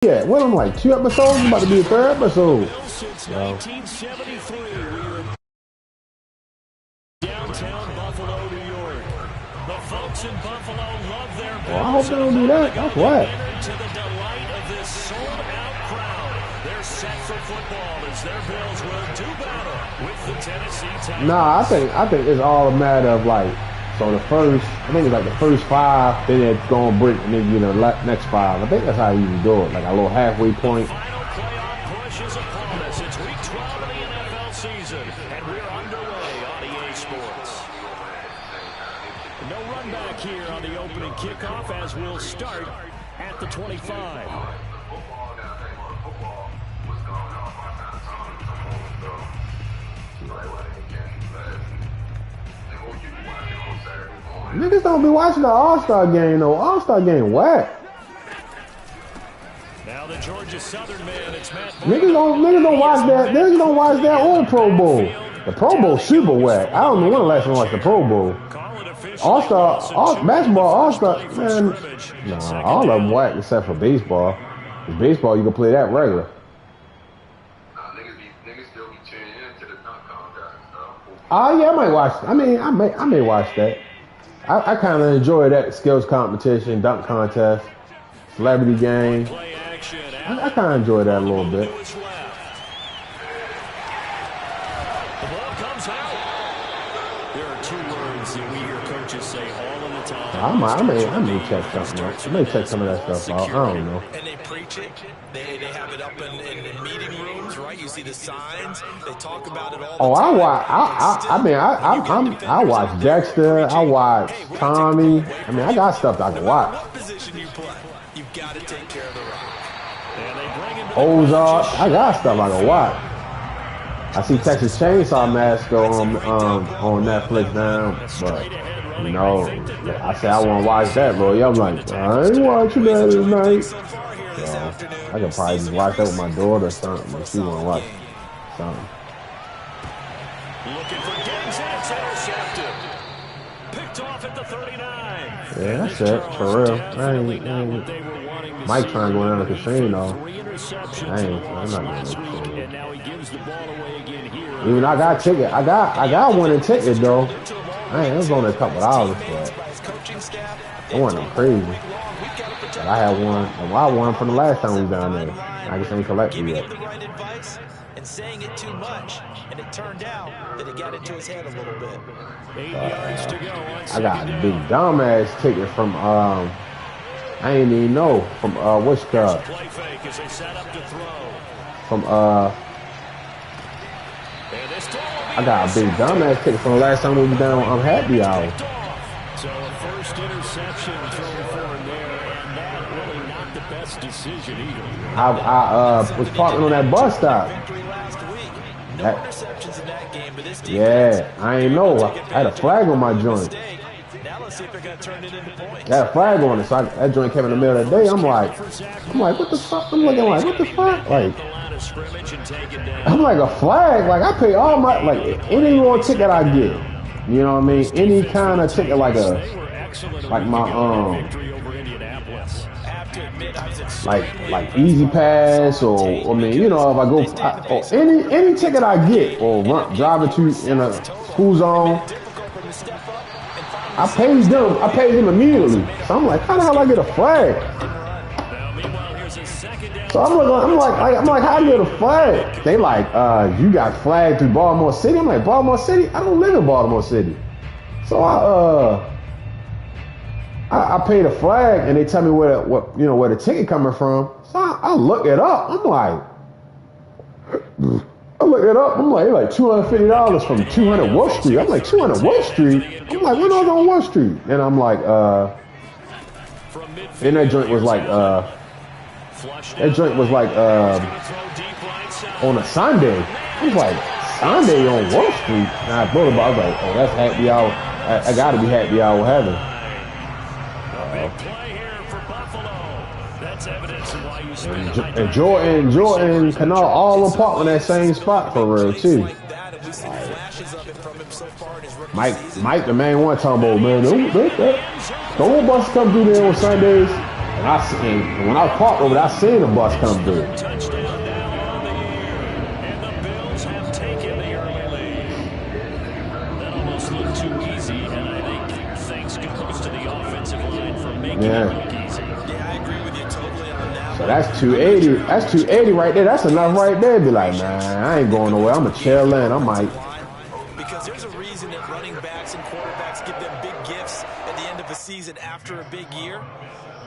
Yeah, well, I'm like 2 episodes. It's about to be a 3rd episode. Since 1973, we were downtown Buffalo, New York. The folks in Buffalo love their Bills. Well, I hope they don't do that. That's whack. To the delight of this sold-out crowd, they're set for football as their Bills will do battle with the Tennessee Titans. Nah, I think it's all a matter of like, so the first, I think it's like the first 5, then they're going to break, and then the next 5. I think that's how you usually do it, like a little halfway point. Final playoff push is upon us. It's week 12 of the NFL season, and we're underway on EA Sports. No run back here on the opening kickoff as we'll start at the 25. Niggas don't be watching the All-Star game though. All-Star game whack. Now the Georgia Southern man, it's Matt. Niggas don't watch that. Niggas don't watch that or Pro Bowl. The Pro Bowl super whack. I don't know when the last time I watched the Pro Bowl. All-Star, basketball, All-Star, man. Nah, all of them whack except for baseball. In baseball, you can play that regular. Niggas still be tuning in to the dunk contest. Oh yeah, I might watch. I mean, I may watch that. I kind of enjoy that skills competition, dunk contest, celebrity game. I kind of enjoy that a little bit. The ball comes out. There are 2 words that we hear coaches say all of the time. I may check something out. I may check some of that stuff out. I don't know. And they preach it. They have it up in meeting rooms, right? You see the signs. They talk about it all the time. I watch Dexter. I watch Tommy. I mean, I got stuff that I can watch. What position you play, you've got to take care of the rock. Ozark. I got stuff I can watch. I see Texas Chainsaw Massacre on Netflix now, but you know, I said I want to watch that, bro. Yeah, I'm like, I ain't watching that tonight. So I could probably just watch that with my daughter or something if she want to watch something. Looking for Denson, it's intercepted. Picked off at the 39. Yeah, that's it, for real. I ain't Mike trying to go down to the casino. I'm not going to casino. And now he gives the ball away again here. Even I got a ticket. I got one in ticket though. It was only a couple hours for it. It wasn't crazy. But I had one. Well, I won from the last time we was down there. I just ain't collected yet. The right advice and saying it too much, and it turned out that it got into his head a little bit. 8 yards to go. I got a big dumbass ticket from I ain't even know from what's called Play fake as they set up to throw. from I got a big dumbass ticket from the last time we was down on Happy Hour. So a first interception thrown for him there, and that really not the best decision either. I was parking on that bus stop. Yeah, I ain't know. I had a flag on my joint. Now let's see if they're going to turn it into points. That flag on it, so that joint came in the middle of the day. I'm like, what the fuck? I'm looking like, what the fuck? Like, I'm like a flag. Like I pay all my any little ticket I get. You know what I mean? Any kind of ticket, like my like Easy Pass or I mean, you know, if I go or any ticket I get or driving to in a school zone. I paid them immediately. So I'm like, how the hell I get a flag? So I'm like, how do you get a flag? They like, you got flagged through Baltimore City. I'm like, Baltimore City? I don't live in Baltimore City. So I paid a flag and they tell me where the ticket coming from. So I look it up. I'm like, like $250 from 200 Wolf Street. I'm like, 200 Wolf Street? I'm like, when I was on Wolf Street? And I'm like, and that joint was like, on a Sunday. I was like, Sunday on Wolf Street? And I thought about it. I was like, oh, that's happy hour. I gotta be happy hour heaven. And Jordan Canal all apart on that same spot for real too. Mike, the main one talking about, man, don't bus come through there on Sundays. And when I was parked over there, I seen the bus come through. Touchdown now on the air. And the Bills have taken the early lead. That almost looked too easy, and I think thanks goes to the offensive line for making it look easy. Yeah, I agree with you totally on that. So that's 280. That's 280 right there. That's enough right there. Be like, man, I ain't going nowhere. I'm going to chill in. I might. Because there's a reason that running backs and quarterbacks give them big gifts at the end of a season after a big year.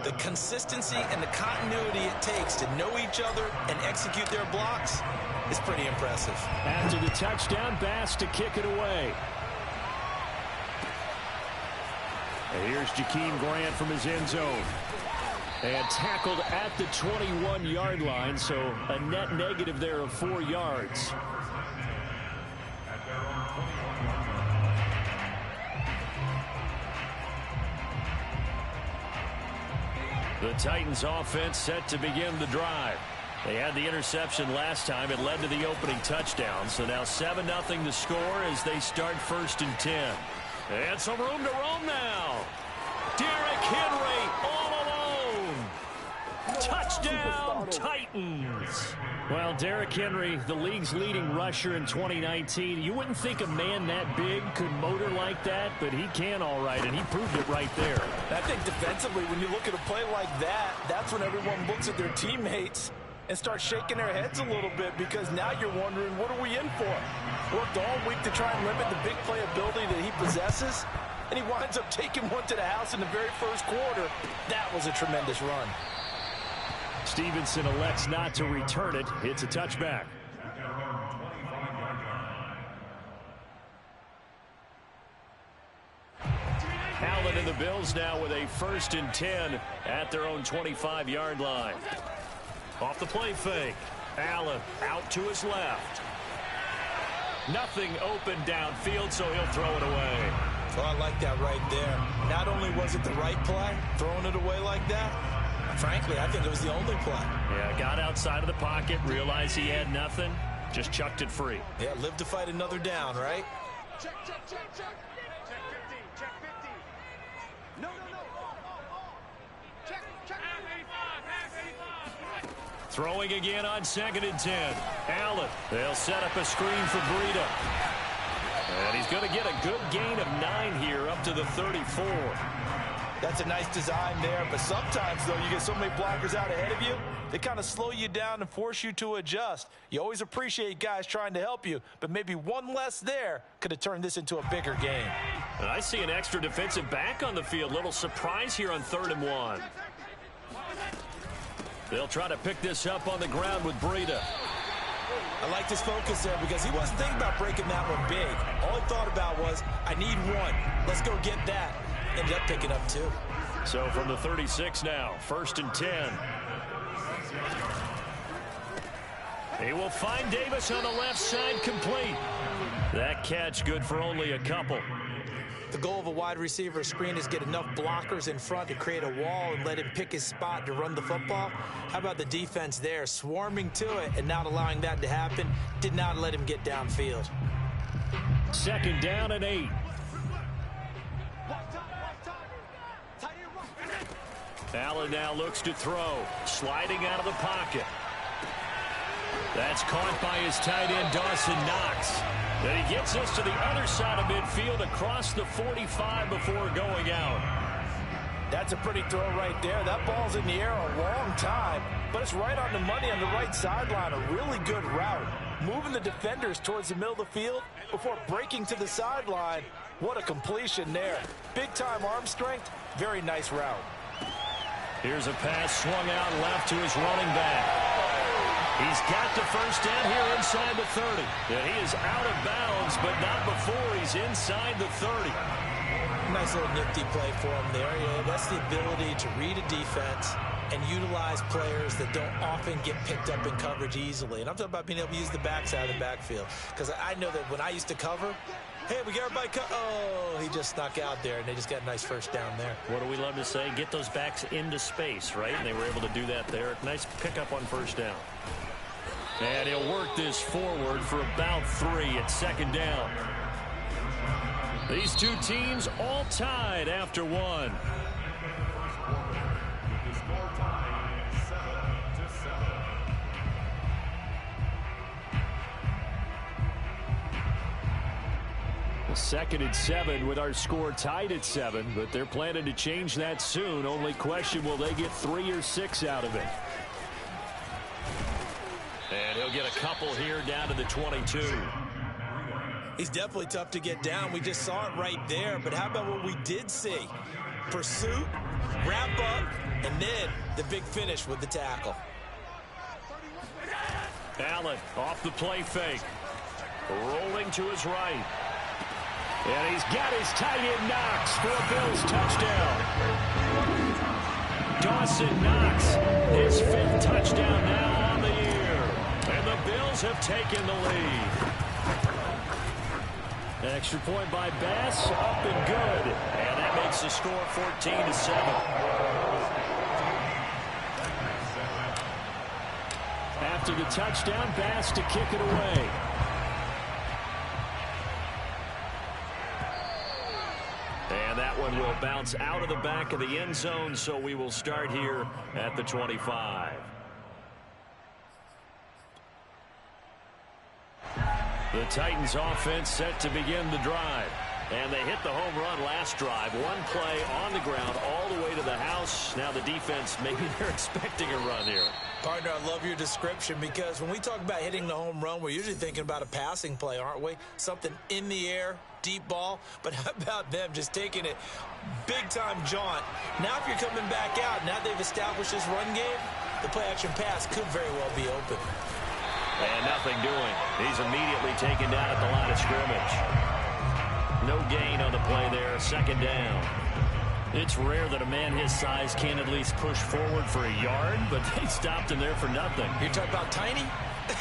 The consistency and the continuity it takes to know each other and execute their blocks is pretty impressive. After the touchdown, Bass to kick it away. And here's Jakeem Grant from his end zone. And tackled at the 21-yard line, so a net negative there of 4 yards. The Titans offense set to begin the drive. They had the interception last time. It led to the opening touchdown. So now 7-0 to score as they start 1st and 10. And some room to roam now. Derrick Henry all alone. Touchdown, Titans. Well, Derrick Henry, the league's leading rusher in 2019. You wouldn't think a man that big could motor like that, but he can all right, and he proved it right there. I think defensively, when you look at a play like that, that's when everyone looks at their teammates and starts shaking their heads a little bit, because now you're wondering, what are we in for? Worked all week to try and limit the big play ability that he possesses, and he winds up taking one to the house in the very first quarter. That was a tremendous run. Stevenson elects not to return it. It's a touchback. Allen and the Bills now with a 1st and 10 at their own 25-yard line. Off the play fake. Allen out to his left. Nothing open downfield, so he'll throw it away. Well, I like that right there. Not only was it the right play, throwing it away like that, frankly, I think it was the only play. Yeah, got outside of the pocket, realized he had nothing, just chucked it free. Yeah, live to fight another down, right? Check. Check 50. Check 50. No. Check. Half 85. Throwing again on 2nd and 10. Allen. They'll set up a screen for Breida. And he's going to get a good gain of 9 here up to the 34. That's a nice design there, but sometimes, though, you get so many blockers out ahead of you, they kind of slow you down and force you to adjust. You always appreciate guys trying to help you, but maybe one less there could have turned this into a bigger game. And I see an extra defensive back on the field. Little surprise here on 3rd and 1. They'll try to pick this up on the ground with Breida. I liked his focus there because he wasn't thinking about breaking that one big. All he thought about was, I need one. Let's go get that. Ended up picking up 2. So from the 36 now, 1st and 10. He will find Davis on the left side, complete. That catch good for only a couple. The goal of a wide receiver screen is get enough blockers in front to create a wall and let him pick his spot to run the football. How about the defense there, swarming to it and not allowing that to happen? Did not let him get downfield. 2nd down and 8. Allen now looks to throw, sliding out of the pocket. That's caught by his tight end, Dawson Knox. Then he gets us to the other side of midfield across the 45 before going out. That's a pretty throw right there. That ball's in the air a long time, but it's right on the money on the right sideline. A really good route. Moving the defenders towards the middle of the field before breaking to the sideline. What a completion there. Big-time arm strength. Very nice route. Here's a pass swung out left to his running back. He's got the 1st down here inside the 30. And he is out of bounds, but not before he's inside the 30. Nice little nifty play for him there. Yeah, that's the ability to read a defense and utilize players that don't often get picked up in coverage easily. And I'm talking about being able to use the backside of the backfield. Because I know that when I used to cover, hey, we got everybody oh, he just snuck out there, and they just got a nice 1st down there. What do we love to say? Get those backs into space, right? And they were able to do that there. Nice pickup on 1st down. And he'll work this forward for about 3 at 2nd down. These two teams all tied after 1. 2nd and 7 with our score tied at 7, but they're planning to change that soon. Only question, will they get 3 or 6 out of it? And he'll get a couple here down to the 22. He's definitely tough to get down. We just saw it right there. But how about what we did see? Pursuit, wrap up, and then the big finish with the tackle. Allen off the play fake. Rolling to his right. And he's got his tight end Knox for a Bills touchdown. Dawson Knox, his 5th touchdown now on the year. And the Bills have taken the lead. Extra point by Bass, up and good. And that makes the score 14-7. After the touchdown, Bass to kick it away. And that one will bounce out of the back of the end zone, so we will start here at the 25. The Titans offense set to begin the drive. And they hit the home run last drive. One play on the ground all the way to the house. Now the defense, maybe they're expecting a run here. Partner, I love your description because when we talk about hitting the home run, we're usually thinking about a passing play, aren't we? Something in the air, deep ball. But how about them just taking it big-time jaunt? Now if you're coming back out, now they've established this run game, the play-action pass could very well be open. And nothing doing. He's immediately taken down at the line of scrimmage. No gain on the play there, 2nd down. It's rare that a man his size can at least push forward for a yard, but they stopped him there for nothing. You're talking about Tiny?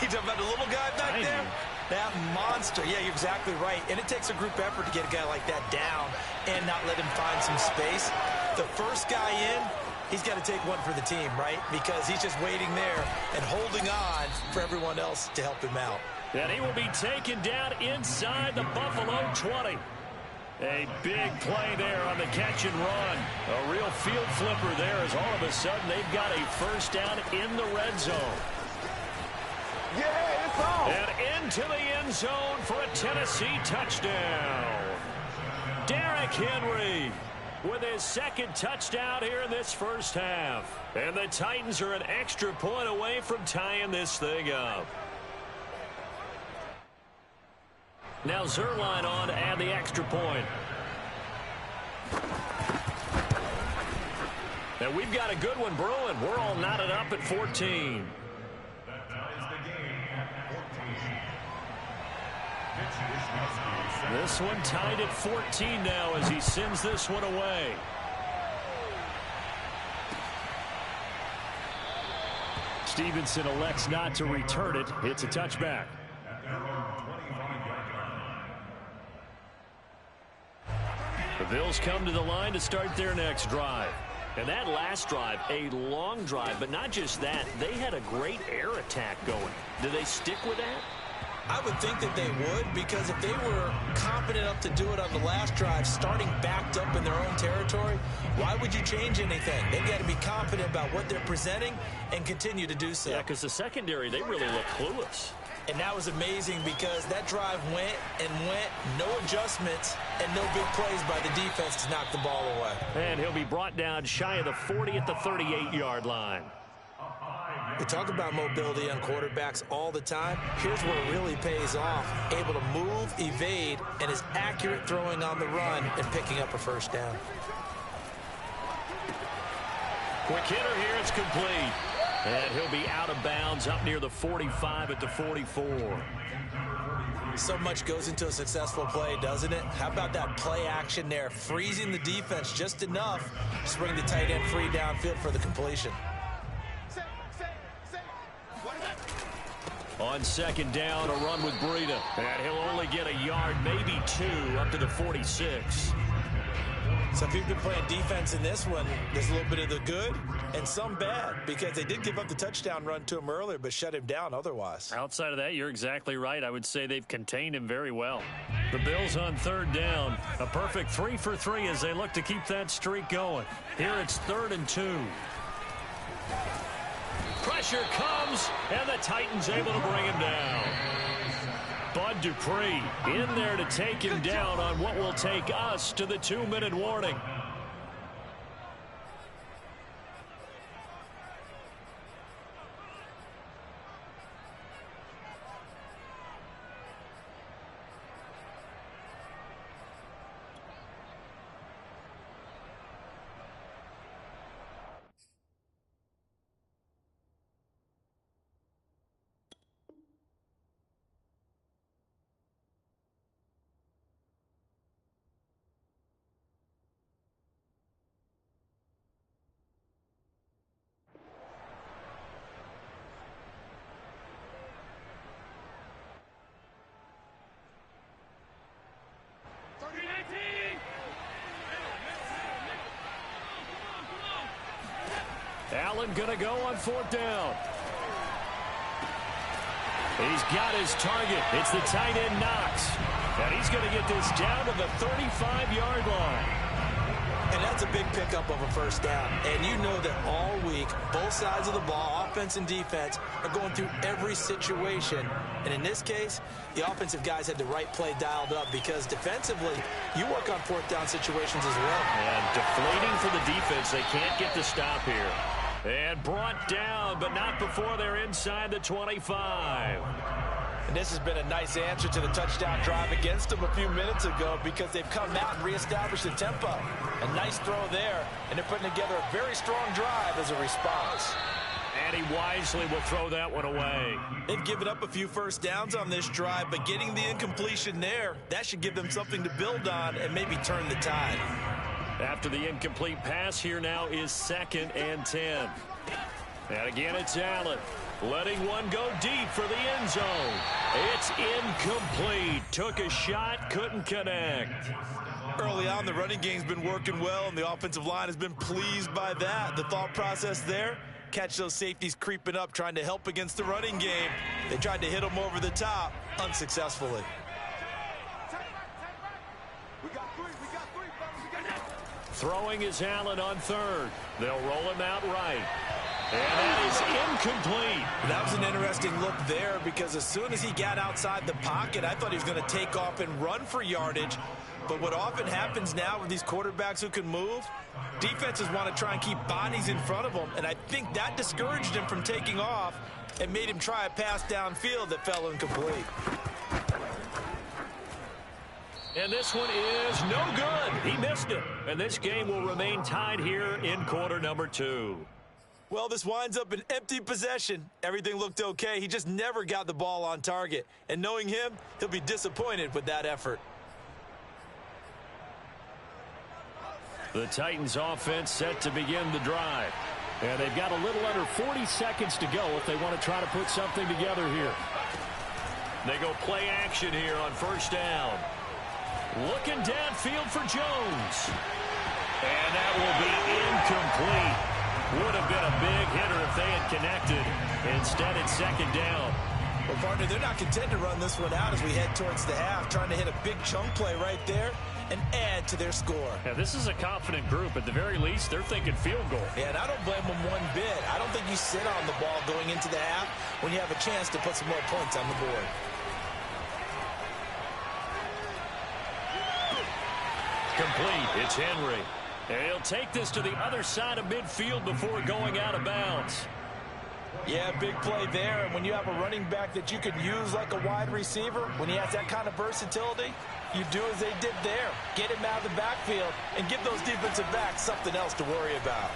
You're talking about the little guy back Tiny. there? That monster. Yeah, you're exactly right. And it takes a group effort to get a guy like that down and not let him find some space. The first guy in, he's got to take one for the team, right? Because he's just waiting there and holding on for everyone else to help him out. And he will be taken down inside the Buffalo 20. A big play there on the catch and run. A real field flipper there as all of a sudden they've got a first down in the red zone. Yeah, it's on. And into the end zone for a Tennessee touchdown. Derrick Henry with his 2nd touchdown here in this first half. And the Titans are an extra point away from tying this thing up. Now Zuerlein on to add the extra point. And we've got a good one brewing. We're all knotted up at 14. This one tied at 14 now as he sends this one away. Stevenson elects not to return it. It's a touchback. The Bills come to the line to start their next drive. And that last drive, a long drive, but not just that. They had a great air attack going. Do they stick with that? I would think that they would, because if they were confident enough to do it on the last drive, starting backed up in their own territory, why would you change anything? They've got to be confident about what they're presenting and continue to do so. Yeah, because the secondary, they really look clueless. And that was amazing because that drive went and went, no adjustments, and no big plays by the defense to knock the ball away. And he'll be brought down shy of the 40 at the 38-yard line. We talk about mobility on quarterbacks all the time. Here's where it really pays off. Able to move, evade, and is accurate throwing on the run and picking up a first down. Quick hitter here, it's complete. And he'll be out of bounds up near the 45 at the 44. So much goes into a successful play, doesn't it? How about that play action there? Freezing the defense just enough to bring the tight end free downfield for the completion. On 2nd down, a run with Breida. And he'll only get a yard, maybe 2, up to the 46. So if you've been playing defense in this one, there's a little bit of the good and some bad, because they did give up the touchdown run to him earlier but shut him down otherwise. Outside of that, you're exactly right. I would say they've contained him very well. The Bills on 3rd down. A perfect 3 for 3 as they look to keep that streak going. Here it's 3rd and 2. Pressure comes, and the Titans able to bring him down. Bud Dupree in there to take him down on what will take us to the 2-minute warning. Allen going to go on 4th down. He's got his target. It's the tight end Knox. And he's going to get this down to the 35-yard line. And that's a big pickup of a first down. And you know that all week, both sides of the ball, offense and defense, are going through every situation. And in this case, the offensive guys had the right play dialed up because defensively, you work on 4th down situations as well. And deflating for the defense. They can't get the stop here. And brought down, but not before they're inside the 25. And this has been a nice answer to the touchdown drive against them a few minutes ago because they've come out and reestablished the tempo. A nice throw there, and they're putting together a very strong drive as a response. And he wisely will throw that one away. They've given up a few first downs on this drive, but getting the incompletion there, that should give them something to build on and maybe turn the tide. After the incomplete pass, here now is 2nd and 10. And again, it's Allen. Letting one go deep for the end zone. It's incomplete. Took a shot, couldn't connect. Early on, the running game's been working well, and the offensive line has been pleased by that. The thought process there, catch those safeties creeping up, trying to help against the running game. They tried to hit them over the top, unsuccessfully. Throwing is Allen on 3rd. They'll roll him out right. And that is incomplete. That was an interesting look there because as soon as he got outside the pocket, I thought he was going to take off and run for yardage. But what often happens now with these quarterbacks who can move, defenses want to try and keep bodies in front of them. And I think that discouraged him from taking off and made him try a pass downfield that fell incomplete. And this one is no good. He missed it. And this game will remain tied here in quarter number 2. Well, this winds up an empty possession. Everything looked okay. He just never got the ball on target. And knowing him, he'll be disappointed with that effort. The Titans offense set to begin the drive. And they've got a little under 40 seconds to go if they want to try to put something together here. They go play action here on 1st down. Looking downfield for Jones. And that will be incomplete. Would have been a big hitter if they had connected. Instead, it's 2nd down. Well, partner, they're not content to run this one out as we head towards the half, trying to hit a big chunk play right there and add to their score. Yeah, this is a confident group. At the very least, they're thinking field goal. Yeah, and I don't blame them one bit. I don't think you sit on the ball going into the half when you have a chance to put some more points on the board. Complete. It's Henry. And he'll take this to the other side of midfield before going out of bounds. Yeah, big play there. And when you have a running back that you can use like a wide receiver, when he has that kind of versatility, you do as they did there. Get him out of the backfield and give those defensive backs something else to worry about.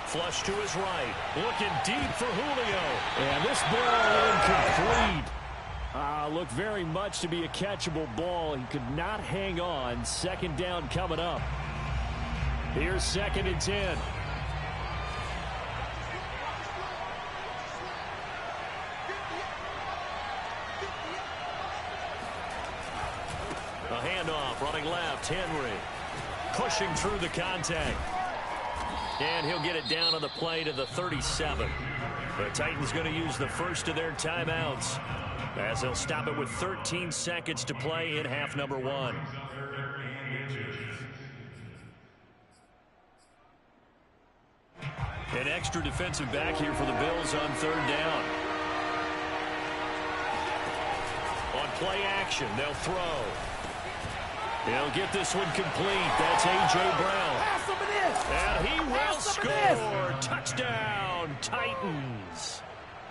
Flush to his right. Looking deep for Julio. And this ball incomplete. Looked very much to be a catchable ball. He could not hang on. 2nd down coming up. Here's 2nd and 10. A handoff running left. Henry pushing through the contact. And he'll get it down on the play to the 37. The Titans going to use the first of their timeouts as they'll stop it with 13 seconds to play in half number 1. An extra defensive back here for the Bills on 3rd down. on play action. They'll throw. He'll get this one complete. That's A.J. Brown. And he will score. Touchdown, Titans.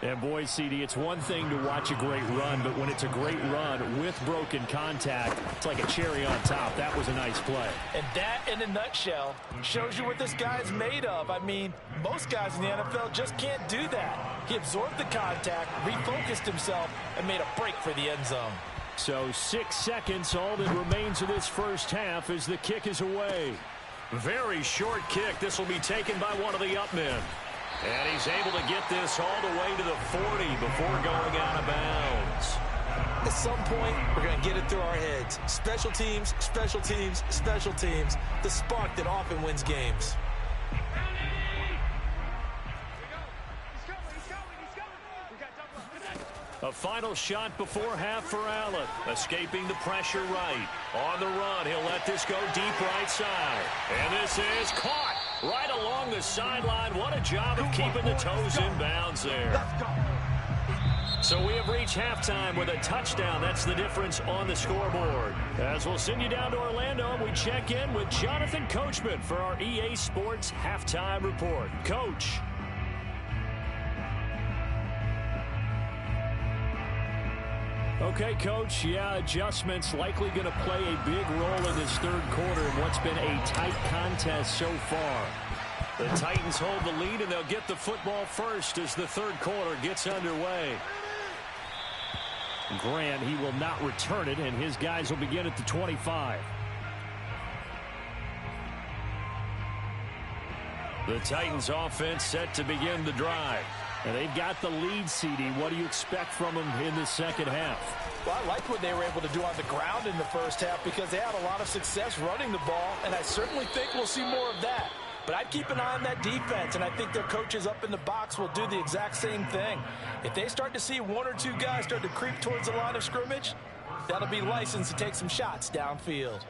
And boy, CD, it's one thing to watch a great run, but when it's a great run with broken contact, it's like a cherry on top. That was a nice play. And that, in a nutshell, shows you what this guy's made of. I mean, most guys in the NFL just can't do that. He absorbed the contact, refocused himself, and made a break for the end zone. So 6 seconds, all that remains of this first half as the kick is away. Very short kick. This will be taken by one of the up men. And he's able to get this all the way to the 40 before going out of bounds. At some point, we're going to get it through our heads. Special teams, special teams, special teams. The spark that often wins games. A final shot before half for Allen. Escaping the pressure right. On the run, he'll let this go deep right side. And this is caught right along the sideline. What a job of keeping the toes in bounds there. So we have reached halftime with a touchdown. That's the difference on the scoreboard. As we'll send you down to Orlando, we check in with Jonathan Coachman for our EA Sports Halftime Report. Coach. Okay, Coach, yeah, adjustments likely going to play a big role in this third quarter in what's been a tight contest so far. The Titans hold the lead, and they'll get the football first as the third quarter gets underway. Graham, he will not return it, and his guys will begin at the 25. The Titans offense set to begin the drive. And they've got the lead, CD. What do you expect from them in the second half? Well, I like what they were able to do on the ground in the first half because they had a lot of success running the ball, and I certainly think we'll see more of that. But I'd keep an eye on that defense, and I think their coaches up in the box will do the exact same thing. If they start to see one or two guys start to creep towards the line of scrimmage, that'll be licensed to take some shots downfield.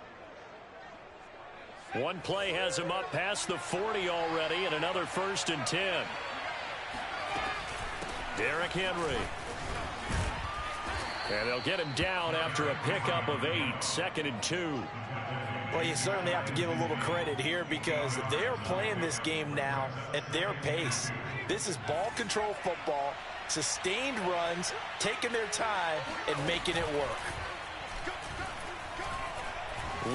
One play has him up past the 40 already, and another 1st and 10. Derrick Henry. And they'll get him down after a pickup of 8, 2nd and 2. Well, you certainly have to give a little credit here because they're playing this game now at their pace. This is ball control football, sustained runs, taking their time, and making it work.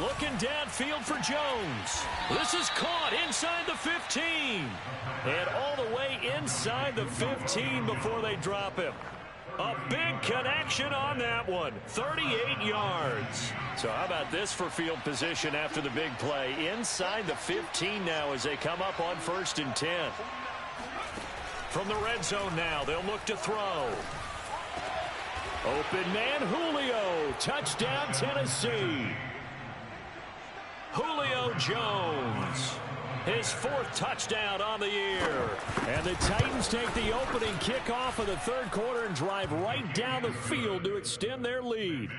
Looking downfield for Jones. This is caught inside the 15. And all the way inside the 15 before they drop him. A big connection on that one. 38 yards. So how about this for field position after the big play? Inside the 15 now as they come up on 1st and 10. From the red zone now, they'll look to throw. Open man, Julio. Touchdown, Tennessee. Julio Jones, his 4th touchdown on the year. And the Titans take the opening kickoff of the third quarter and drive right down the field to extend their lead.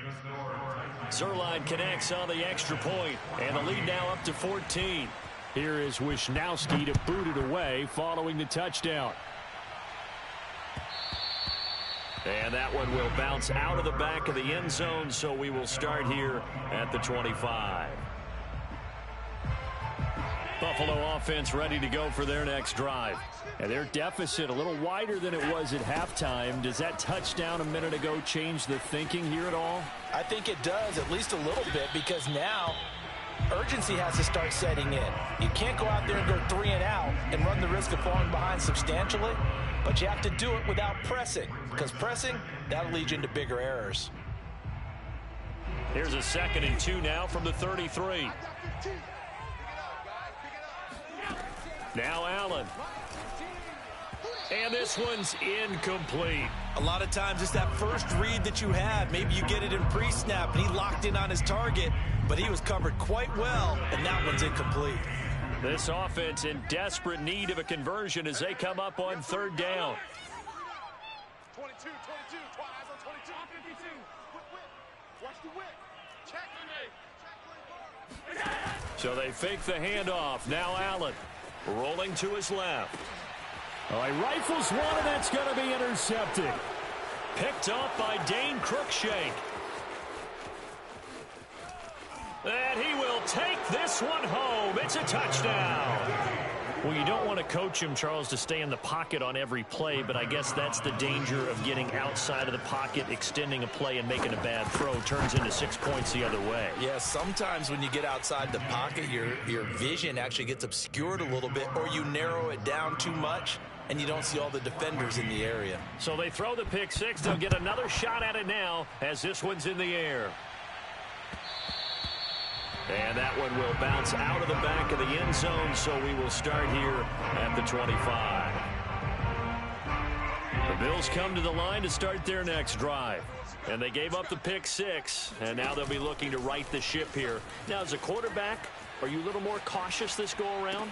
Zuerlein connects on the extra point, and the lead now up to 14. Here is Wisnowski to boot it away following the touchdown. And that one will bounce out of the back of the end zone, so we will start here at the 25. Buffalo offense ready to go for their next drive. And their deficit a little wider than it was at halftime. Does that touchdown a minute ago change the thinking here at all? I think it does, at least a little bit, because now urgency has to start setting in. You can't go out there and go 3 and out and run the risk of falling behind substantially, but you have to do it without pressing, because pressing, that'll lead you into bigger errors. Here's a 2nd and 2 now from the 33. Now Allen. And this one's incomplete. A lot of times it's that first read that you had. Maybe you get it in pre-snap, and he locked in on his target, but he was covered quite well, and that one's incomplete. This offense in desperate need of a conversion as they come up on 3rd down. 22, eyes on 22. 52. Watch the whip. Check. So they fake the handoff. Now Allen rolling to his left. Oh, he rifles one, and that's going to be intercepted. Picked off by Dane Cruikshank. And he will take this one home. It's a touchdown. Well, you don't want to coach him, Charles, to stay in the pocket on every play, but I guess that's the danger of getting outside of the pocket, extending a play, and making a bad throw. Turns into 6 points the other way. Yeah, sometimes when you get outside the pocket, your vision actually gets obscured a little bit, or you narrow it down too much, and you don't see all the defenders in the area. So they throw the pick six. They'll get another shot at it now as this one's in the air. And that one will bounce out of the back of the end zone, so we will start here at the 25. The Bills come to the line to start their next drive. And they gave up the pick six, and now they'll be looking to right the ship here. Now, as a quarterback, are you a little more cautious this go-around?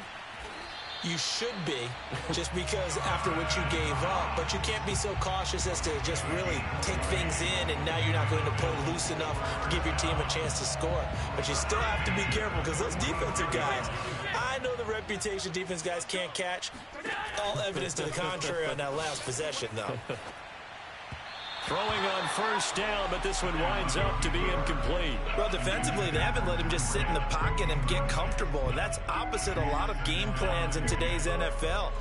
You should be, just because after what you gave up, but you can't be so cautious as to just really take things in, and now you're not going to play loose enough to give your team a chance to score. But you still have to be careful, because those defensive guys, I know the reputation defense guys can't catch. All evidence to the contrary on that last possession, though. Throwing on first down, but this one winds up to be incomplete. Well, defensively, they haven't let him just sit in the pocket and get comfortable, and that's opposite a lot of game plans in today's NFL.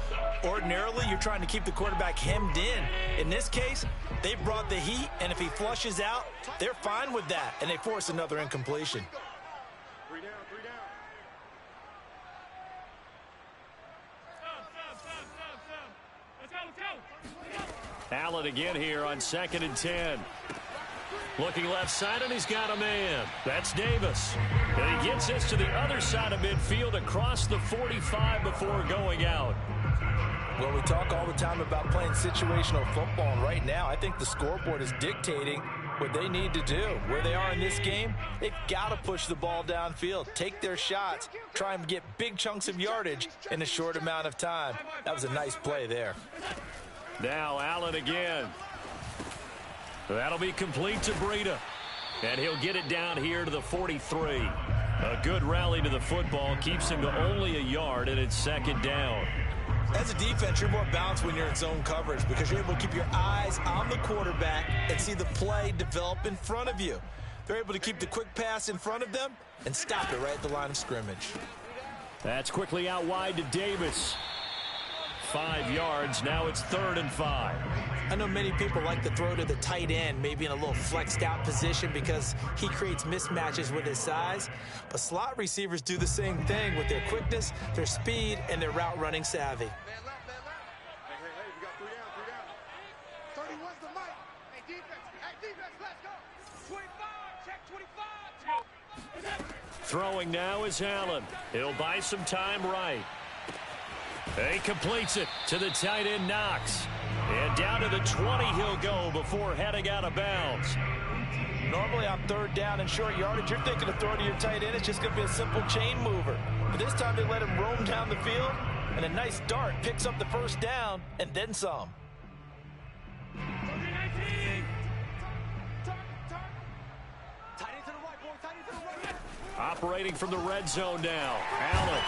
Ordinarily, you're trying to keep the quarterback hemmed in. In this case, they brought the heat, and if he flushes out, they're fine with that, and they force another incompletion. 3 down, 3 down. Allen again here on 2nd and 10. Looking left side, and he's got a man. That's Davis. And he gets this to the other side of midfield across the 45 before going out. Well, we talk all the time about playing situational football, and right now I think the scoreboard is dictating what they need to do. Where they are in this game, they've got to push the ball downfield, take their shots, try and get big chunks of yardage in a short amount of time. That was a nice play there. Now Allen again. That'll be complete to Breida. And he'll get it down here to the 43. A good rally to the football keeps him to only a yard, and it's 2nd down. As a defense, you're more balanced when you're in zone coverage because you're able to keep your eyes on the quarterback and see the play develop in front of you. They're able to keep the quick pass in front of them and stop it right at the line of scrimmage. That's quickly out wide to Davis. 5 yards. Now it's 3rd and 5. I know many people like to throw to the tight end, maybe in a little flexed out position because he creates mismatches with his size. But slot receivers do the same thing with their quickness, their speed, and their route running savvy. Man left, man left. Hey, we got 3 down, 3 down. 31's the mic. Hey, defense, let's go. 25, check 25. Throwing now is Allen. He'll buy some time right. He completes it to the tight end, Knox. And down to the 20 he'll go before heading out of bounds. Normally on 3rd down and short yardage, you're thinking of throwing to your tight end. It's just going to be a simple chain mover. But this time they let him roam down the field, and a nice dart picks up the 1st down and then some. Operating from the red zone now. Allen.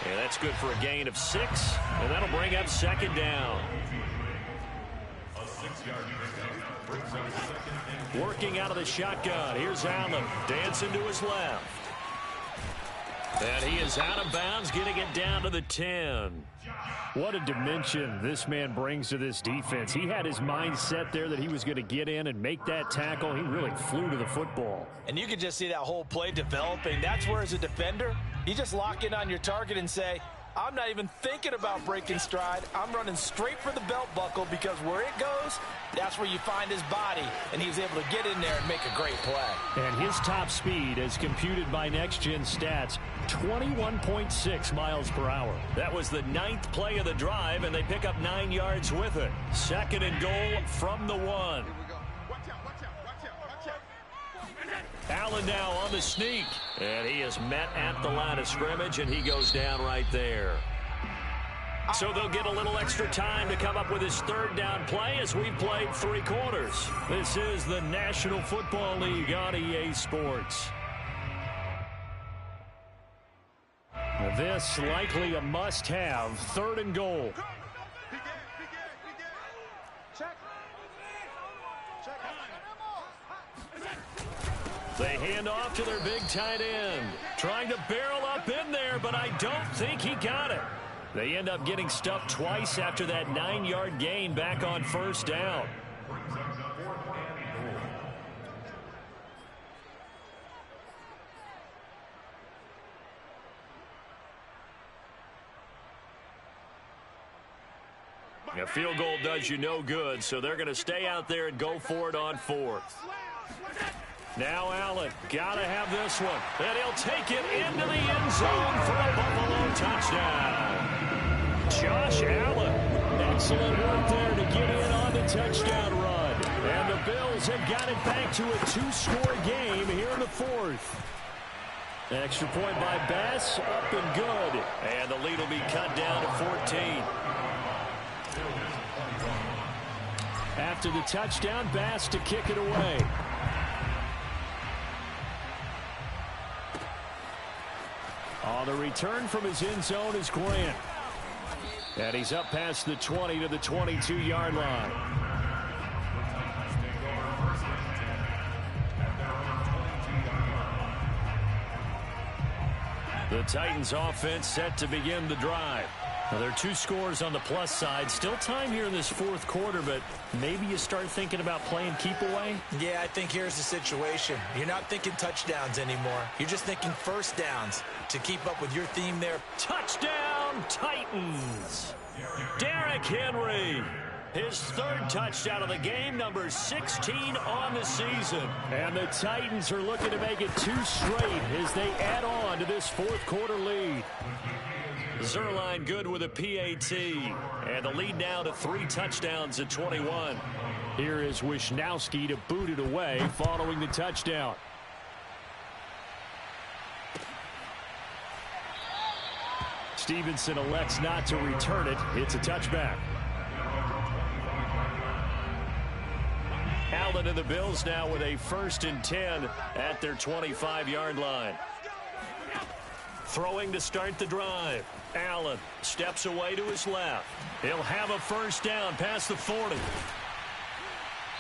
Yeah, that's good for a gain of 6, and that'll bring up 2nd down. Working out of the shotgun. Here's Allen. Dancing to his left. And he is out of bounds, getting it down to the 10. What a dimension this man brings to this defense. He had his mind set there that he was going to get in and make that tackle. He really flew to the football. And you can just see that whole play developing. That's where, as a defender, you just lock in on your target and say, I'm not even thinking about breaking stride. I'm running straight for the belt buckle because where it goes, that's where you find his body. And he was able to get in there and make a great play. And his top speed, as computed by Next Gen Stats, 21.6 miles per hour. That was the 9th play of the drive, and they pick up 9 yards with it. 2nd and goal from the 1. Watch out, watch out, watch out, watch out. Allen now on the sneak. And he is met at the line of scrimmage, and he goes down right there. So they'll get a little extra time to come up with his 3rd down play as we've played 3 quarters. This is the National Football League on EA Sports. This likely a must-have. 3rd and goal. They hand off to their big tight end. Trying to barrel up in there, but I don't think he got it. They end up getting stuffed twice after that 9-yard gain back on first down. A field goal does you no good, so they're going to stay out there and go for it on fourth. Now Allen, got to have this one. And he'll take it into the end zone for a Buffalo touchdown. Josh Allen, excellent work there to get in on the touchdown run. And the Bills have got it back to a 2-score game here in the fourth. Extra point by Bass, up and good. And the lead will be cut down to 14. After the touchdown, Bass to kick it away. On the return from his end zone is Grant. And he's up past the 20 to the 22-yard line. The Titans offense set to begin the drive. Now, there are 2 scores on the plus side. Still time here in this fourth quarter, but maybe you start thinking about playing keep away? Yeah, I think here's the situation. You're not thinking touchdowns anymore. You're just thinking first downs to keep up with your theme there. Touchdown, Titans! Derrick Henry, his 3rd touchdown of the game, number 16 on the season. And the Titans are looking to make it 2 straight as they add on to this fourth quarter lead. Zuerlein good with a PAT. And the lead now to 3 touchdowns at 21. Here is Wishnowsky to boot it away following the touchdown. Stevenson elects not to return it. It's a touchback. Allen and the Bills now with a 1st and 10 at their 25-yard line. Throwing to start the drive. Allen steps away to his left. He'll have a first down past the 40.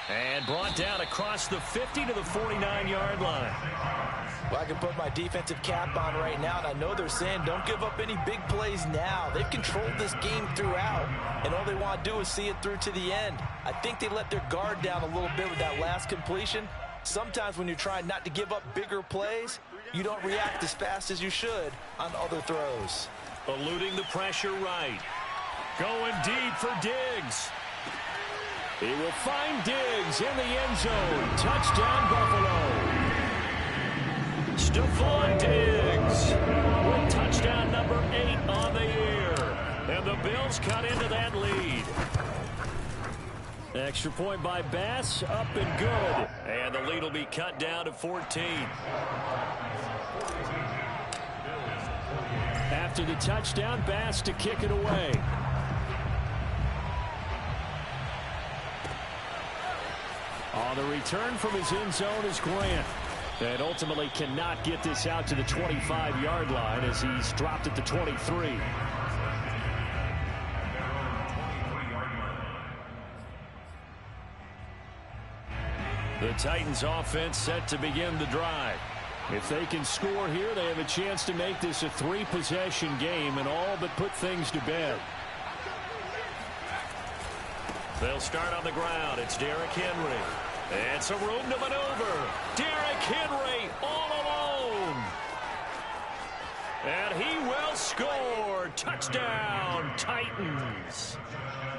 And brought down across the 50 to the 49-yard line. Well, I can put my defensive cap on right now, and I know they're saying don't give up any big plays now. They've controlled this game throughout, and all they want to do is see it through to the end. I think they let their guard down a little bit with that last completion. Sometimes when you're trying not to give up bigger plays, you don't react as fast as you should on other throws. Eluding the pressure right. Going deep for Diggs. He will find Diggs in the end zone. Touchdown, Buffalo. Stephon Diggs with touchdown number 8 on the year. And the Bills cut into that lead. Extra point by Bass, up and good. And the lead will be cut down to 14. After the touchdown, Bass to kick it away. On the return from his end zone is Grant. And ultimately cannot get this out to the 25-yard line as he's dropped at the 23. The Titans offense set to begin the drive. If they can score here, they have a chance to make this a 3-possession game and all but put things to bed. They'll start on the ground. It's Derrick Henry. It's a room to maneuver. Derrick Henry all alone. And he will score. Touchdown, Titans.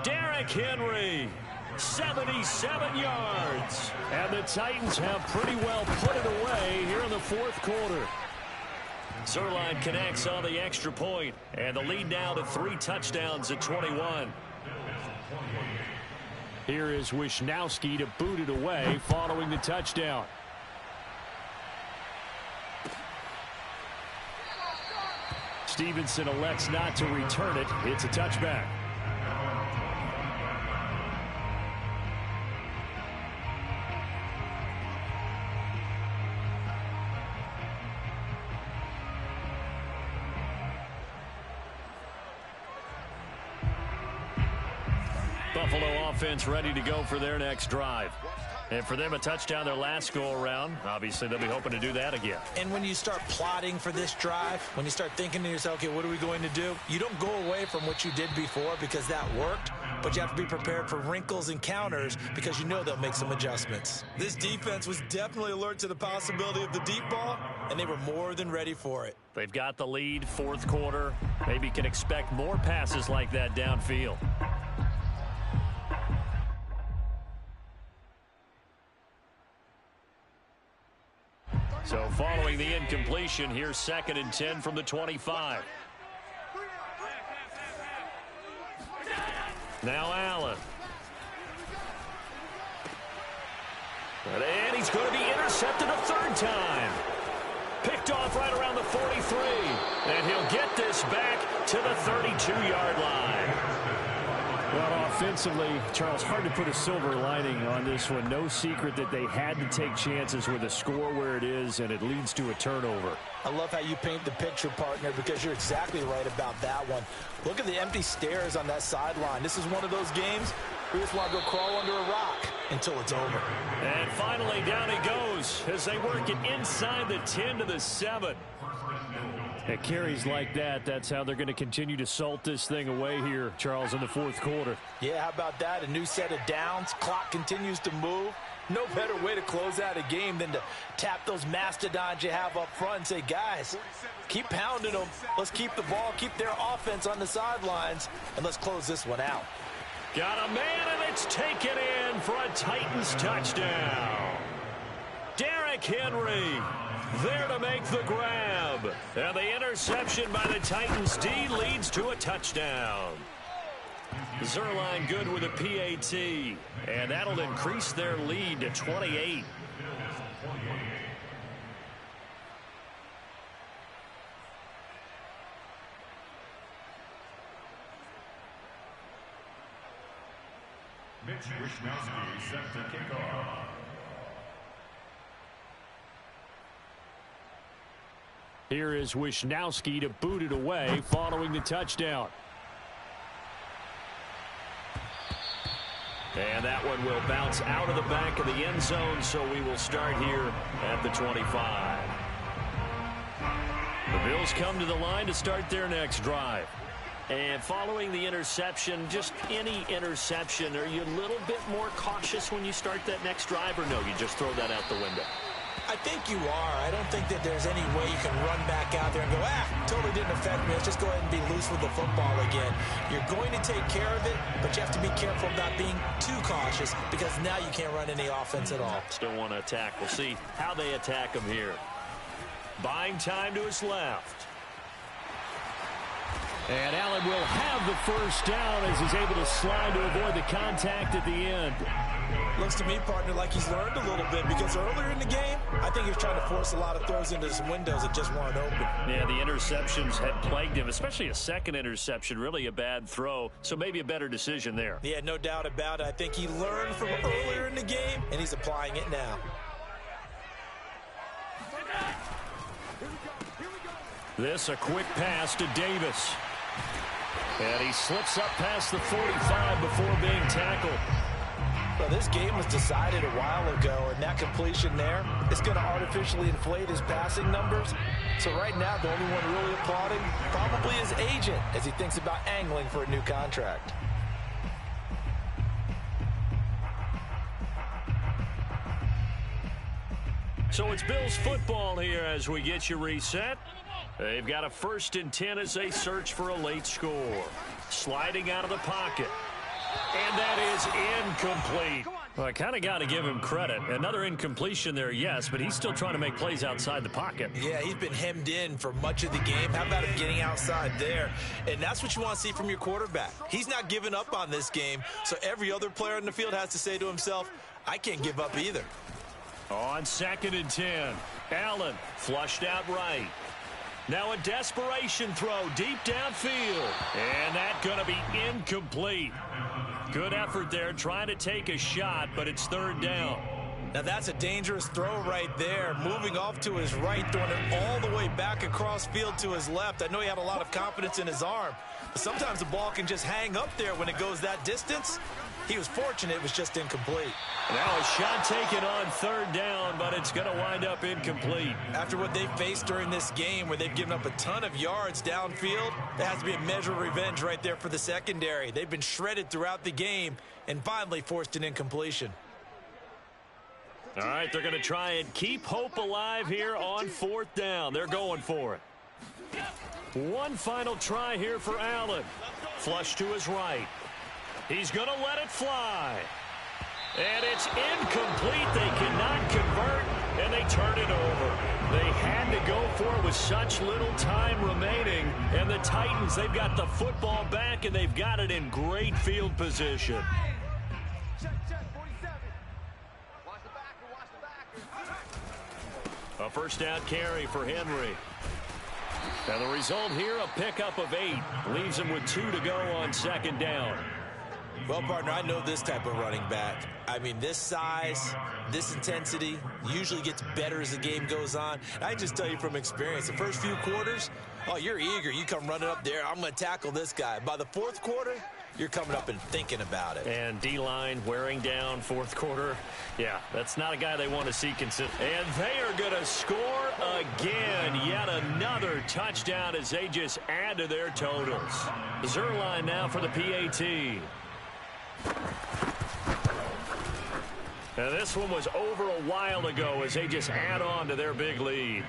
Derrick Henry, 77 yards. And the Titans have pretty well put it away here in the fourth quarter. Zuerlein connects on the extra point, and the lead now to 3 touchdowns at 21. Here is Wishnowsky to boot it away following the touchdown. Stevenson elects not to return it. It's a touchback. Buffalo offense ready to go for their next drive. And for them, a touchdown their last go-around. Obviously, they'll be hoping to do that again. And when you start plotting for this drive, when you start thinking to yourself, okay, what are we going to do? You don't go away from what you did before because that worked, but you have to be prepared for wrinkles and counters because you know they'll make some adjustments. This defense was definitely alert to the possibility of the deep ball, and they were more than ready for it. They've got the lead, fourth quarter. Maybe can expect more passes like that downfield. So following the incompletion, here's 2nd and 10 from the 25. Now Allen. And he's going to be intercepted a third time. Picked off right around the 43. And he'll get this back to the 32-yard line. Well, offensively, Charles, hard to put a silver lining on this one. No secret that they had to take chances with a score where it is, and it leads to a turnover. I love how you paint the picture, partner, because you're exactly right about that one. Look at the empty stairs on that sideline. This is one of those games where you just want to go crawl under a rock until it's over. And finally, down he goes as they work it inside the 10 to the 7. At carries like that, that's how they're going to continue to salt this thing away here, Charles, in the fourth quarter. Yeah, how about that? A new set of downs. Clock continues to move. No better way to close out a game than to tap those mastodons you have up front and say, guys, keep pounding them. Let's keep the ball, keep their offense on the sidelines, and let's close this one out. Got a man, and it's taken in for a Titans touchdown. Derrick Henry there to make the grab. And the interception by the Titans D leads to a touchdown. Zuerlein good with a PAT. And that'll increase their lead to 28. Mitch Wishnowsky set to kick off. Here is Wishnowsky to boot it away following the touchdown. And that one will bounce out of the back of the end zone, so we will start here at the 25. The Bills come to the line to start their next drive. And following the interception, just any interception, are you a little bit more cautious when you start that next drive, or no, you just throw that out the window? I think you are. I don't think that there's any way you can run back out there and go, totally didn't affect me. Let's just go ahead and be loose with the football again. You're going to take care of it, but you have to be careful about being too cautious because now you can't run any offense at all. Still want to attack. We'll see how they attack him here. Buying time to his left. And Allen will have the first down as he's able to slide to avoid the contact at the end. Looks to me, partner, like he's learned a little bit because earlier in the game, I think he was trying to force a lot of throws into some windows that just weren't open. Yeah, the interceptions had plagued him, especially a second interception, really a bad throw, so maybe a better decision there. Yeah, no doubt about it. I think he learned from earlier in the game, and he's applying it now. This a quick pass to Davis. And he slips up past the 45 before being tackled. Well, this game was decided a while ago, and that completion there is going to artificially inflate his passing numbers. So right now, the only one really applauding probably his agent as he thinks about angling for a new contract. So it's Bills football here as we get you reset. They've got a 1st and 10 as they search for a late score. Sliding out of the pocket. And that is incomplete. Well, I kind of got to give him credit. Another incompletion there, yes, but he's still trying to make plays outside the pocket. Yeah, he's been hemmed in for much of the game. How about him getting outside there? And that's what you want to see from your quarterback. He's not giving up on this game, so every other player in the field has to say to himself, I can't give up either. On 2nd and 10, Allen flushed out right. Now a desperation throw deep downfield. And that's going to be incomplete. Good effort there trying to take a shot, but it's 3rd down. Now that's a dangerous throw right there. Moving off to his right, throwing it all the way back across field to his left. I know he had a lot of confidence in his arm. But sometimes the ball can just hang up there when it goes that distance. He was fortunate it was just incomplete. Now a shot taken on third down, but it's going to wind up incomplete. After what they faced during this game where they've given up a ton of yards downfield, there has to be a measure of revenge right there for the secondary. They've been shredded throughout the game and finally forced an incompletion. All right, they're going to try and keep hope alive here on fourth down. They're going for it. One final try here for Allen. Flush to his right. He's going to let it fly. And it's incomplete. They cannot convert, and they turn it over. They had to go for it with such little time remaining. And the Titans, they've got the football back, and they've got it in great field position. A first down carry for Henry. And the result here, a pickup of 8. Leaves him with 2 to go on second down. Well, partner, I know this type of running back. I mean, this size, this intensity usually gets better as the game goes on. I just tell you from experience, the first few quarters, oh, you're eager. You come running up there, I'm going to tackle this guy. By the fourth quarter, you're coming up and thinking about it. And D-line wearing down fourth quarter. Yeah, that's not a guy they want to see consistent. And they are going to score again. Yet another touchdown as they just add to their totals. Zuerlein now for the PAT. Now this one was over a while ago as they just add on to their big lead.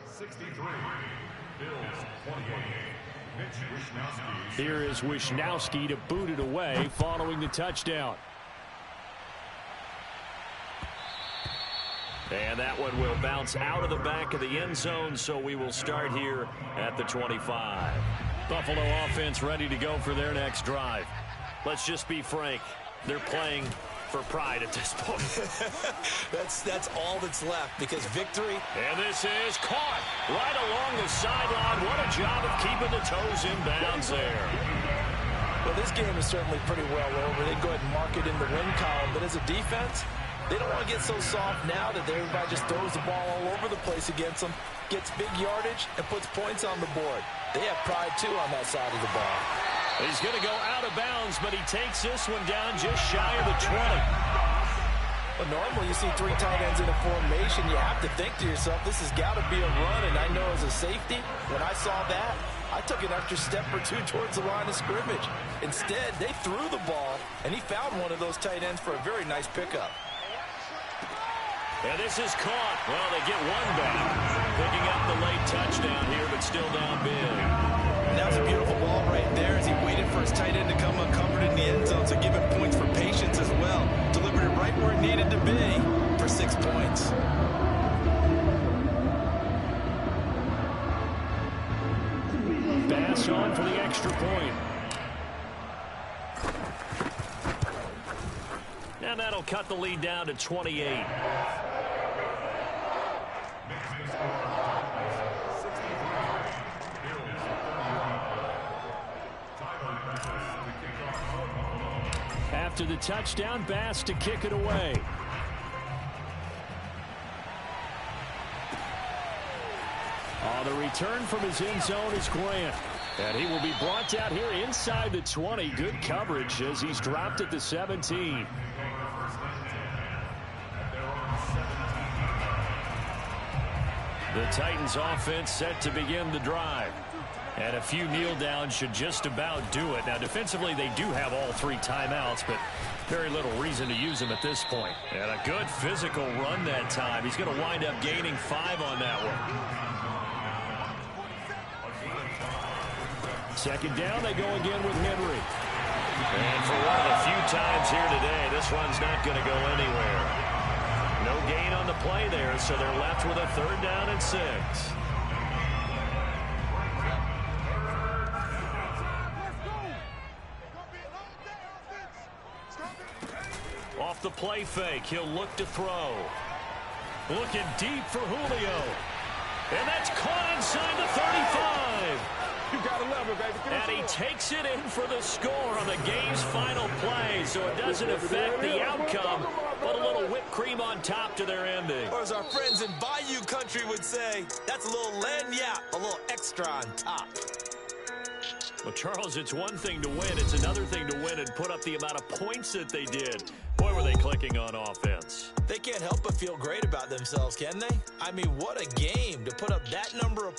63, Bills 28. Here is Wishnowsky to boot it away following the touchdown. And that one will bounce out of the back of the end zone, so we will start here at the 25. Buffalo offense ready to go for their next drive. Let's just be frank. They're playing for pride at this point. That's all that's left because victory. And this is caught right along the sideline. What a job of keeping the toes in bounds there. Well, this game is certainly pretty well over. They go ahead and mark it in the win column. But as a defense, they don't want to get so soft now that everybody just throws the ball all over the place against them, gets big yardage, and puts points on the board. They have pride, too, on that side of the ball. He's going to go out of bounds, but he takes this one down just shy of the 20. Well, normally you see 3 tight ends in a formation. You have to think to yourself, this has got to be a run. And I know as a safety, when I saw that, I took an extra step or 2 towards the line of scrimmage. Instead, they threw the ball, and he found one of those tight ends for a very nice pickup. And this is caught. Well, they get one back. Picking up the late touchdown here, but still down big. That was a beautiful ball right there as he waited for his tight end to come uncovered in the end zone, so give him points for patience as well. Delivered it right where it needed to be for 6 points. Pass on for the extra point. And that'll cut the lead down to 28. After the touchdown, Bass to kick it away. The return from his end zone is Grant. And he will be brought down here inside the 20. Good coverage as he's dropped at the 17. The Titans offense set to begin the drive. And a few kneel downs should just about do it. Now, defensively, they do have all 3 timeouts, but very little reason to use them at this point. And a good physical run that time. He's going to wind up gaining 5 on that one. Second down, they go again with Henry. And for one of the few times here today, this run's not going to go anywhere. No gain on the play there, so they're left with a 3rd down and 6. Off the play fake, he'll look to throw. Looking deep for Julio. And that's caught inside the 35. You got 11, baby. And he takes it in for the score on the game's final play, so it doesn't affect the outcome, but a little whipped cream on top to their ending. Or as our friends in Bayou Country would say, that's a little lagniappe, a little extra on top. Well, Charles, it's one thing to win. It's another thing to win it and put up the amount of points that they did. Boy, were they clicking on offense. They can't help but feel great about themselves, can they? I mean, what a game to put up that number of